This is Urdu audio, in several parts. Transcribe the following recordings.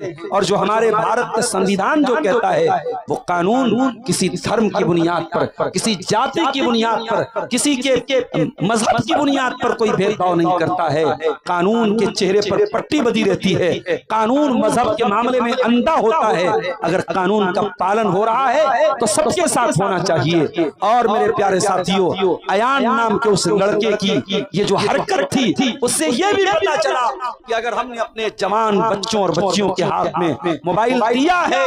ہیں، اور جو ہمارے بھارت کا سنویدھان جو کہتا ہے وہ قانون کسی دھرم کی بنیاد پر، کسی جاتی کی بنیاد پر، کسی کے مذہب کی بنیاد پر کوئی بھید بھاؤ نہیں کرتا ہے۔ قانون کے چہرے پر پٹی بدی رہتی ہے، قانون مذہب کے معاملے میں اندھا ہوتا ہے۔ اگر قانون کا پالن ہو رہا ہے تو سب کے ساتھ ہونا چاہیے۔ اور میرے پیارے ساتھیوں، ایان نام کے اس لڑکے کی یہ جو حرکت تھی، اس سے یہ بھی پتا چلا کہ اگر ہم نے اپنے جوان بچوں اور بچیوں کے ہاتھ میں موبائل دیا ہے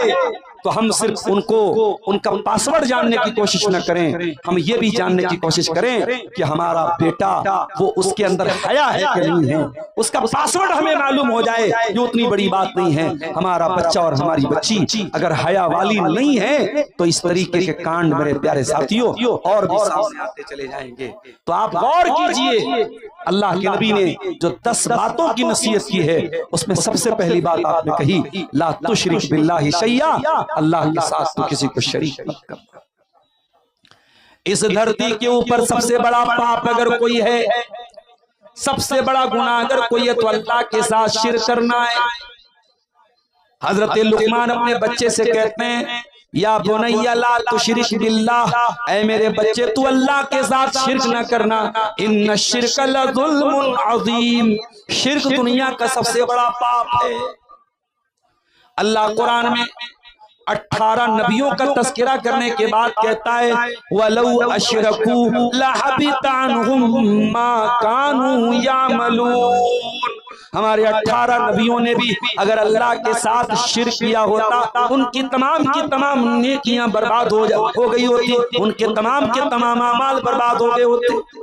تو ہم صرف ان کا پاسورڈ جاننے کی کوشش نہ کریں، ہم یہ بھی جاننے کی کوشش کریں کہ ہمارا بیٹا وہ اس کے اندر حیا ہے کہ نہیں ہے۔ اس کا پاسورڈ ہمیں معلوم ہو جائے یہ اتنی بڑی بات نہیں ہے۔ ہمارا بچہ اور ہماری بچی اگر حیا والی نہیں ہے تو اس طریقے کے کانڈ میرے پیارے ساتھیوں اور بھی سامنے آتے چلے جائیں گے۔ تو آپ غور کیجئے، اللہ کے نبی نے جو 10 باتوں کی نصیحت کی ہے اس میں سب سے پہلی بات آپ نے کہی لا تشرک باللہ شیئا، اللہ کے ساتھ تو کسی کو شریک مت کر۔ اس دھرتی کے اوپر سب سے بڑا پاپ اگر کوئی ہے، سب سے بڑا گناہ اگر کوئی ہے تو اللہ کے ساتھ شرک کرنا ہے۔ حضرت لقمان اپنے بچے سے کہتے ہیں یا بنی لا تشرک باللہ، اے میرے بچے تو اللہ کے ساتھ شرک نہ کرنا، ان الشرک لظلم عظیم، شرک دنیا کا سب سے بڑا پاپ ہے۔ اللہ قرآن میں 18 نبیوں کا تذکرہ کرنے کے بعد کہتا ہے وَلَوْ أَشْرَكُوا لَحَبِطَ عَنْهُمْ مَا كَانُوا يَعْمَلُونَ۔ ہمارے 18 نبیوں نے بھی اگر اللہ کے ساتھ شرک کیا ہوتا ان کی تمام نیکیاں برباد ہو گئی ہوتی، ان کے تمام اعمال برباد ہو گئے ہوتے۔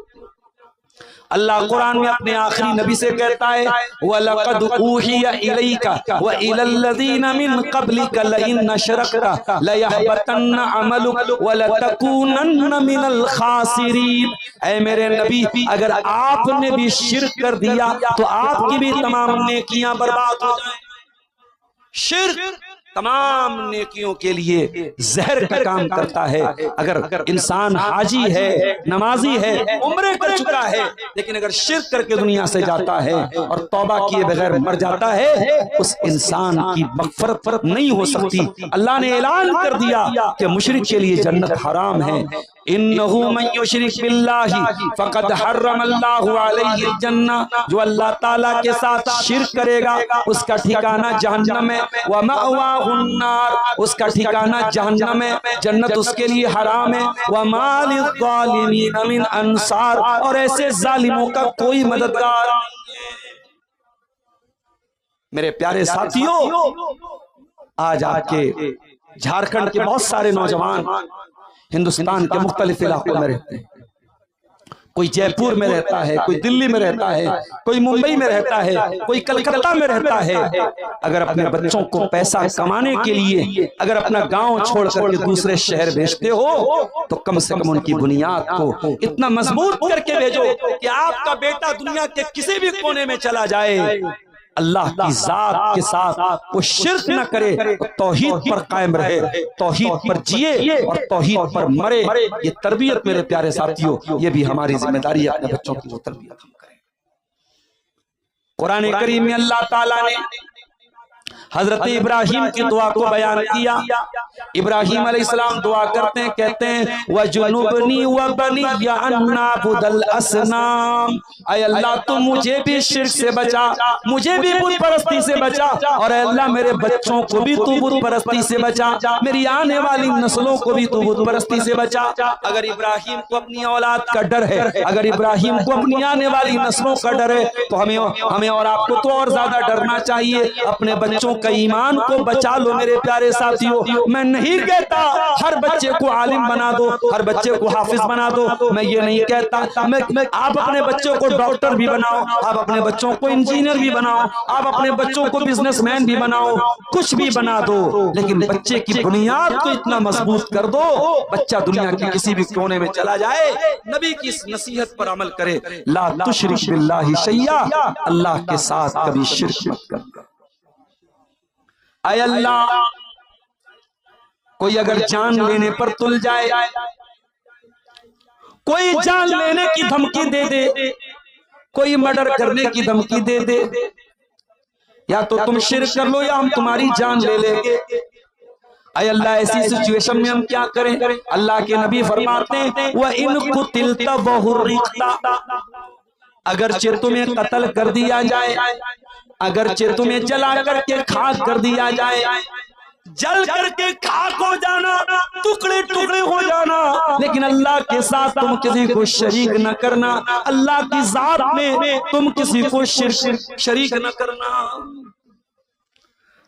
اللہ قرآن میں اپنے آخری نبی سے کہتا ہے وَلَقَدْ أُوحِيَ إِلَيْكَ وَإِلَى الَّذِينَ مِن قَبْلِكَ لَئِنْ أَشْرَكْتَ لَيَحْبَطَنَّ عَمَلُكَ وَلَتَكُونَنَّ مِنَ الْخَاسِرِينَ۔ اے میرے نبی اگر آپ نے بھی شرک کر دیا تو آپ کی بھی تمام نیکیاں برباد ہو جائیں۔ شرک تمام نیکیوں کے لیے زہر کا کام کرتا ہے۔ اگر انسان حاجی ہے، نمازی ہے، عمرے کر چکا ہے، لیکن اگر شرک کر کے دنیا سے جاتا ہے اور توبہ کیے بغیر مر جاتا ہے اس انسان کی مغفرت نہیں ہو سکتی۔ اللہ نے اعلان کر دیا کہ مشرک کے لیے جنت حرام ہے۔ انہو من یشرک باللہ فقد حرم اللہ علیہ الجنہ، جو اللہ تعالیٰ کے ساتھ شرک کرے گا اس کا ٹھکانہ جہنم ہے، ومأواہ النار، اس کا ٹھکانہ جہنم ہے، جنت اس کے لیے حرام ہے، وما للظالمین من انصار، اور ایسے ظالموں کا کوئی مددگار نہیں ہے۔ میرے پیارے ساتھیوں، آج آپ کے جھارکھنڈ کے بہت سارے نوجوان ہندوستان کے مختلف علاقوں میں رہتے ہیں، کوئی جے پور میں رہتا ہے، کوئی دلی میں رہتا ہے، کوئی ممبئی میں رہتا ہے، کوئی کلکتہ میں رہتا ہے۔ اگر اپنے بچوں کو پیسہ کمانے کے لیے اگر اپنا گاؤں چھوڑ کر کے دوسرے شہر بھیجتے ہو تو کم سے کم ان کی بنیاد کو اتنا مضبوط کر کے بھیجو کہ آپ کا بیٹا دنیا کے کسی بھی کونے میں چلا جائے اللہ کی ذات کے ساتھ وہ شرک نہ کرے، توحید پر قائم رہے، توحید پر جیے اور توحید پر مرے۔ یہ تربیت میرے پیارے ساتھیوں، یہ بھی ہماری ذمہ داری ہے اپنے بچوں کی وہ تربیت ہم کریں۔ قرآن کریم میں اللہ تعالیٰ نے حضرت ابراہیم کی دعا کو بیان کیا۔ ابراہیم علیہ السلام دعا کرتے ہیں، کہتے ہیں وَجُنُبْنِي وَبَنِيَّ أَن نَّعْبُدَ الْأَصْنَامَ، اے اللہ تو مجھے بھی شرک سے بچا، مجھے بھی بت پرستی سے بچا، اور اے اللہ میرے بچوں کو بھی تو بت پرستی سے بچا، میری آنے والی نسلوں کو بھی تو بت پرستی سے بچا۔ اگر ابراہیم کو اپنی اولاد کا ڈر ہے، اگر ابراہیم کو اپنی آنے والی نسلوں کا ڈر ہے تو ہمیں اور آپ کو تو اور زیادہ ڈرنا چاہیے۔ اپنے بچوں کا ایمان کو بچا لو میرے پیارے ساتھیوں۔ میں نہیں کہتا ہر بچے کو عالم بنا دو، ہر بچے کو حافظ بنا دو، میں یہ نہیں کہتا آپ اپنے بچوں کو ڈاکٹر بھی بناؤ، آپ اپنے بچوں کو انجینئر بھی بناؤ، آپ اپنے بچوں کو بزنس مین بھی بناؤ، کچھ بھی بنا دو، لیکن بچے کی بنیاد کو اتنا مضبوط کر دو بچہ دنیا کے کسی بھی کونے میں چلا جائے نبی کی اس نصیحت پر عمل کرے لا تشرک باللہ شیئا، اللہ کے ساتھ کبھی شرک مت کر۔ اے اللہ کوئی اگر جان لینے پر تل جائے، کوئی جان لینے کی دھمکی دے دے، کوئی مرڈر کرنے کی دھمکی دے دے، یا تو تم شرک کر لو یا ہم تمہاری جان لے لیں گے۔ اے اللہ ایسی سچویشن میں ہم کیا کریں؟ اللہ کے نبی فرماتے ہیں وَإِن قُتِلْتَ وَحُرِّقْتَ، اگرچہ تمہیں قتل کر دیا جائے، اگرچہ تمہیں جلا کر کے خاک کر دیا جائے، جل کر کے خاک ہو جانا، ٹکڑے ٹکڑے ہو جانا، لیکن اللہ کے ساتھ تم کسی کو شریک نہ کرنا، اللہ کی ذات میں تم کسی کو شریک نہ کرنا۔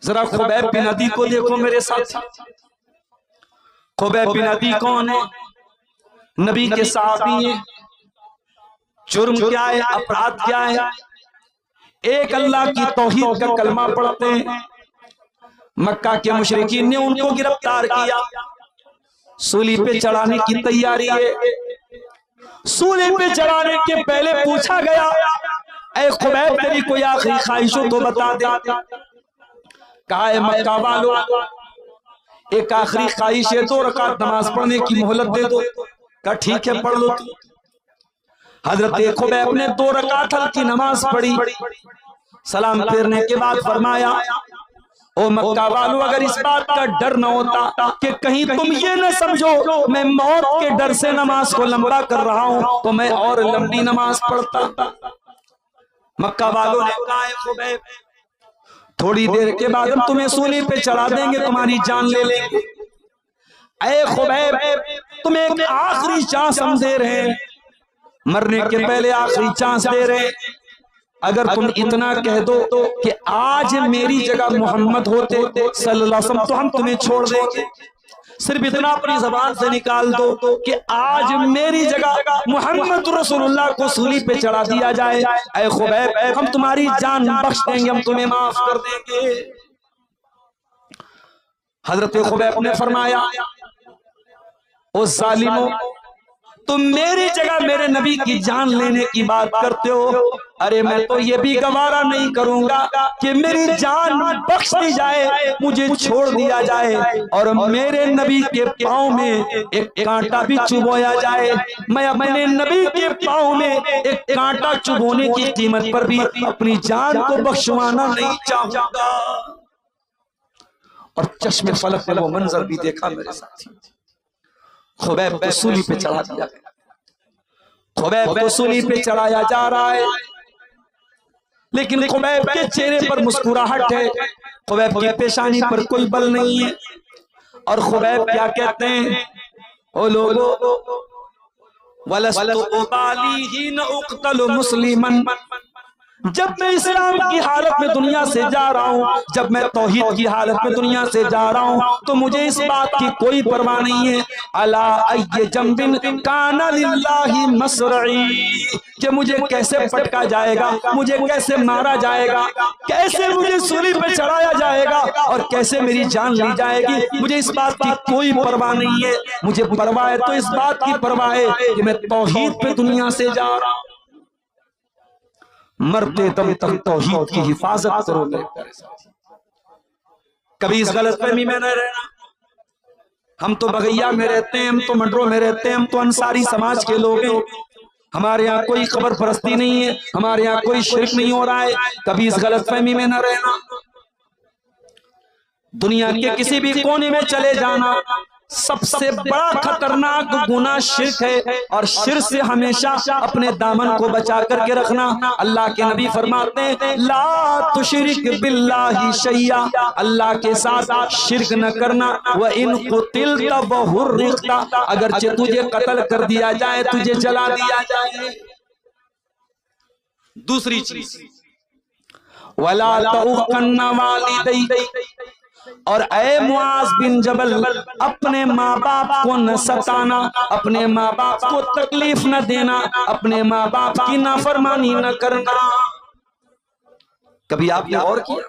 ذرا خبیب بن عدی کو دیکھو میرے ساتھ۔ خبیب بن عدی کون ہے؟ نبی کے صحابی ہیں۔ جرم کیا ہے؟ اپرادھ کیا ہے؟ ایک اللہ کی توحید کا کلمہ پڑھتے ہیں۔ مکہ کے مشرکین نے ان کو گرفتار کیا، سولی پہ چڑھانے کی تیاری ہے۔ سولی پہ چڑھانے کے پہلے پوچھا گیا اے خبیب تیری کوئی آخری خواہش ہو تو بتا دے۔ کہا اے مکہ والو ایک آخری خواہش ہے، 2 رکعت نماز پڑھنے کی مہلت دے دو۔ کہا ٹھیک ہے پڑھ لو۔ حضرت خبیب نے 2 رکعت ہلکی نماز پڑھی، سلام پھیرنے کے بعد فرمایا او مکہ والو اگر اس بات کا ڈر نہ ہوتا کہ کہیں تم یہ نہ سمجھو میں موت کے ڈر سے نماز کو لمبا کر رہا ہوں تو میں اور لمبی نماز پڑھتا۔ مکہ والو نے کہا اے خبیب تھوڑی دیر کے بعد ہم تمہیں سولی پہ چڑھا دیں گے، تمہاری جان لے لیں گے۔ اے خبیب تم ایک آخری چانس ہم دے رہے ہیں، مرنے کے پہلے آخری چانس دے رہے ہیں، اگر تم اتنا کہہ دو کہ آج میری جگہ محمد ہوتے صلی اللہ علیہ وسلم تو ہم تمہیں چھوڑ دیں گے، صرف اتنا اپنی زبان سے نکال دو کہ آج میری جگہ محمد رسول اللہ کو سولی پہ چڑھا دیا جائے، اے خبیب ہم تمہاری جان بخش دیں گے، ہم تمہیں معاف کر دیں گے۔ حضرت خبیب نے فرمایا او ظالمو تم میری جگہ میرے نبی کی جان لینے کی بات کرتے ہو، ارے میں تو یہ بھی گوارا نہیں کروں گا کہ میری جان بخش دی جائے، مجھے چھوڑ دیا جائے اور میرے نبی کے پاؤں میں ایک کانٹا بھی چبویا جائے، میں اپنے نبی کے پاؤں میں ایک کانٹا چبونے کی قیمت پر بھی اپنی جان کو بخشوانا نہیں چاہوں گا۔ اور چشم فلک میں وہ منظر بھی دیکھا میرے ساتھی، خبیب کو سولی پہ چڑھا دیا گیا، خبیب کو سولی پہ چڑھایا جا رہا ہے، لیکن خبیب کے چہرے پر مسکراہٹ ہے، خبیب کی پیشانی پر کوئی بل نہیں ہے، اور خبیب کیا کہتے ہیں او لوگو وَلَسْتُ أُبَالِي حِينَ أُقْتَلُ مُسْلِمًا، جب میں اسلام کی حالت میں دنیا سے جا رہا ہوں، جب میں توحید کی حالت میں دنیا سے جا رہا ہوں تو مجھے اس بات کی کوئی پرواہ نہیں ہے الا ای جنب کان للہ مصرعی، کہ مجھے کیسے پٹکا جائے گا، مجھے کیسے مارا جائے گا، کیسے مجھے سولی پہ چڑھایا جائے گا اور کیسے میری جان لی جائے گی، مجھے اس بات کی کوئی پرواہ نہیں ہے، مجھے پرواہ ہے تو اس بات کی پرواہ ہے کہ میں توحید پہ دنیا سے جا رہا ہوں، مرتے دم تک توحید کی حفاظت کرو گے۔ کبھی اس غلط فہمی میں نہ رہنا ہم تو بغیا میں رہتے ہیں، ہم تو منڈروں میں رہتے ہیں، ہم تو انصاری سماج کے لوگ ہیں، ہمارے یہاں کوئی قبر پرستی نہیں ہے، ہمارے یہاں کوئی شرک نہیں ہو رہا ہے، کبھی اس غلط فہمی میں نہ رہنا۔ دنیا کے کسی بھی کونے میں چلے جانا، سب سے بڑا خطرناک گناہ شرک ہے، اور شرک سے ہمیشہ اپنے دامن کو بچا کر کے رکھنا۔ اللہ کے نبی فرماتے ہیں لا تشرک باللہ شیئا، اللہ کے ساتھ شرک نہ کرنا، وَإِن قُتِلْتَ وَحُرِّقْتَ، اگرچہ تجھے قتل کر دیا جائے، تجھے جلا دیا جائے۔ دوسری چیز وَلَا تَعُقَّنَّ وَالِدَيْكَ، اور اے معاذ بن جبل اپنے ماں باپ کو نہ ستانا، اپنے ماں باپ کو تکلیف نہ دینا، اپنے ماں باپ کی نافرمانی نہ کرنا۔ کبھی آپ نے غور کیا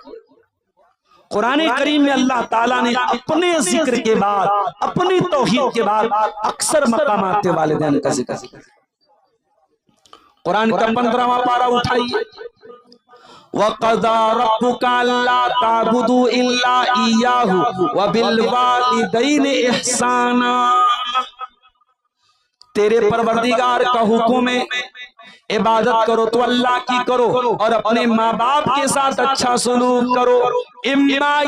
قرآن کریم میں اللہ تعالیٰ نے اپنے ذکر کے بعد، اپنی توحید کے بعد اکثر مقامات والدین کا ذکر کیا۔ قرآن کا 15واں پارہ اٹھائیے، وَقَضَى رَبُّكَ أَلَّا تَعْبُدُوا إِلَّا إِيَّاهُ وَبِالْوَالِدَيْنِ إِحْسَانًا، تیرے پروردگار کا حکم ہے عبادت کرو تو اللہ کی کرو اور اپنے ماں باپ کے ساتھ اچھا سلوک کرو۔ اما